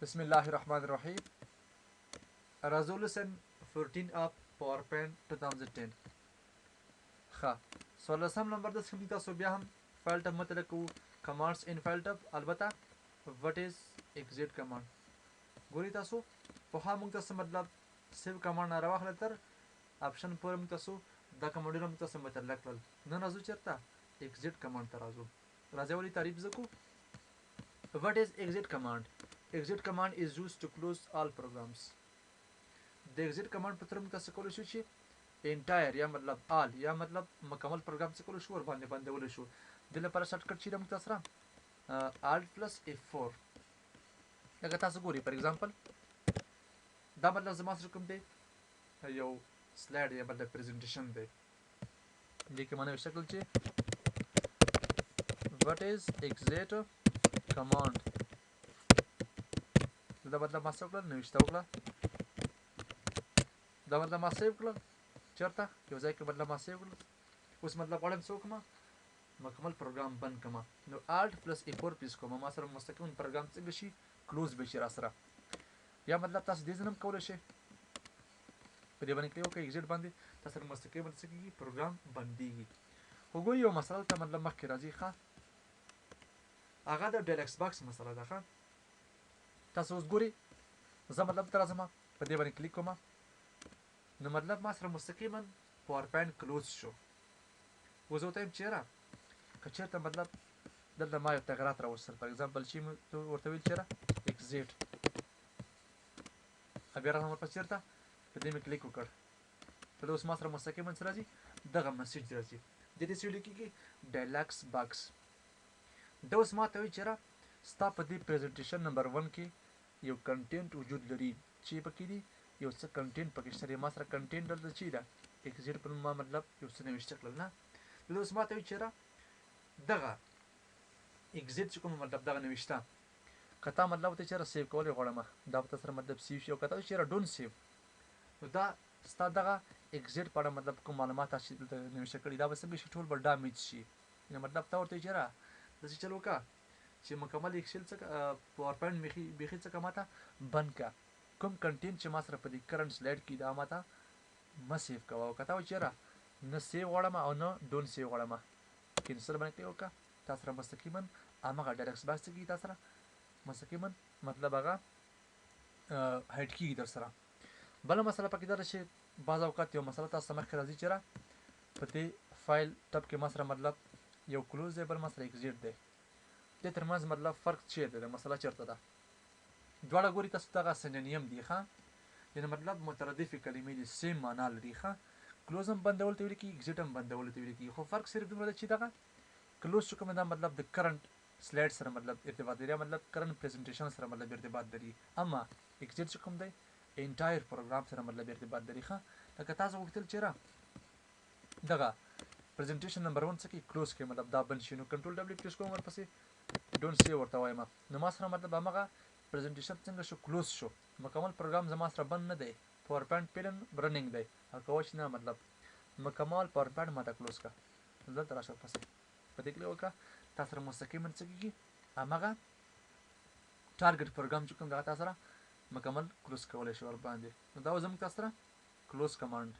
بسم الله الرحمن الرحیم. Resolution 14 of PowerPoint 2010. ښه 14 نمبر د سکیم تاسو بیا هم فایل ټب مطلع کوو کمانډس ان فایل ټب. البته وټ از ایگزیټ کمانډ ګوري تاسو پخوا موږ تاسو مطلب سیو کمانډ نه راواخله تر اپشن پورې موږ تاسو دا کمانډونه موږ تاسو مطلع کړل. نن راځو چېرته ایگزیټ کمانډ ته راځو. راځئ ولې تعریف زه کوو. وټ از ایگزیټ کمانډ. exit command is used to close all programs. د exit command په تر موږ تاسو کولی شو چې انټایر یا مطلب آل یا مطلب مکمل پروګرام څه کولی شو ور باندې بندولی شو. د لپاره شارټ کټ چې موږ تاسو سره alt plus F4 لکه تاسو ګوري فار ایگزامپل دا مطلب زما سره کوم دی یو سلاید یا مطلب پریزنټیشن دی. دې کې معنی شکل چې what is exit command دا مطلب ما سیو کړل نوشته وکړه. دا مطلب ما سیو کړل چېرته یو ځای کې مطلب ما سیو کړل. اوس مطلب غواړم څه وکړم مکمل پروګرام بند کړم نو alt plus F4 پیس کوم ما سره مستقیما پروګرام څنګه شي کلوز به شي را سره. یا مطلب تاسو دې ځنم کولی شئ په دې باندې کلیک وکړئ ایگزیټ باندې تاسو سره مستقیما څه کېږي پروګرام بندېږي. خو ګورئ یو مسله ته مطلب مخکې راځي ښه هغه د ډیلکس باکس مسله ده. ښه تاسو اوس ګورئ زه مطلب ته راځم په دې باندې کلیک کوم نو مطلب ما سره مستقیما پاور پوینټ کلوز شو. اوس زه ورته وایم چېرې که چېرته مطلب دلته ما یو تغیرات راوستل فار ایگزامپل چې ورته ویل چېرې ایگزیټ بیا راځم ورپسې چېرته په دې مې کلیک وکړ په دې اوس ما سره مستقیما څه راځي دغه مسیج راځي. د دې څه ویل کېږي ډیلکس باکس. دا اوس ما ته وایي چېرې ستا په دې پریزنټیشن نمبر 1 کې یو کنټینټ وجود لري چې پکې دي یو څه کنټینټ پکې شته دی. ما سره کنټینټ دلته چې ده ایگزیټ په نوم ما مطلب یو څه نوشته کړل نه دلته اوس ما ته وایي چېرې دغه ایگزیټ چې کوم مطلب دغه نوشته که تا مطلب ورته چېرې سیو کولی غواړم دا به تا سره مطلب سیو شي او که تا وایي چېرې ډونټ سیو نو دا ستا دغه ایگزیټ په اړه مطلب کوم معلومات تاسو چې دلته نوشته کړي دا به څنګه شي ټول به ډامیج شي. یعنې مطلب تا ورته وایي چېرې داسې چل وکړه چې مکمل ایکسل څه پاور پوینټ بیخي څه ماته بند کا کوم کنټینټ چې ما سره په دې کرنټ سلاید کې دا ماته مه سیو کوه او که تا وایي چېرې نه سیو غواړم او نه ډونټ سیو غواړم کینسل باندې کلیک وکړه تا سره مستقیما هماغه ډایرکټ باکس څه کېږي تا سره مستقیما مطلب هغه هایډ کېږي در سره. بله مسله پکې دا ده چې بعض اوقات یو مسله تاسو ته مخکې راځي چېرې په دې فایل ټب کې ما سره مطلب یو کلوز دی بل ما سره ایگزیټ دی. دې تر منځ مطلب فرق چیرته دی مسله چېرته ده دواړه ګوري تاسو دغه سینونیم دي ښه یعنې مطلب مترادفې کلمې دي سیم معنا لري. ښه کلوز هم بندولو ته ویل کېږي ایگزیټ هم بندولو ته ویل کېږي خو فرق صرف دومره ده چې دغه کلوز چې کوم دا مطلب د کرنټ سلاید سره مطلب ارتباط لري مطلب کرنټ پریزنټیشن سره مطلب ارتباط لري اما ایگزیټ چې کوم دی انټایر پروګرام سره مطلب ارتباط لري. ښه لکه تاسو غوښتل چېرې دغه پریزنټیشن نمبر 1 څه کې کلوز کې مطلب دا بند شي نو کنټرول ډبلیو پریس کوم ورپسې ډونټ سیو ورته وایم نو ما سره مطلب هماغه پریزنټیشن څنګه شو کلوز شو مکمل پروګرام زما سره بند نه دی پاور پوینټ پیلن رننګ دی او کوای شي نه مطلب مکمل پاور پوینټ ماته کلوز کا دلته راشه ورپسې په دې کلیک وکړه تا سره مستقیما څه کېږي هماغه ټارګټ پروګرام چې کوم دغه تا سره مکمل کلوز کولی شي ورباندې نو دا زموږ تاسو سره کلوز کمانډ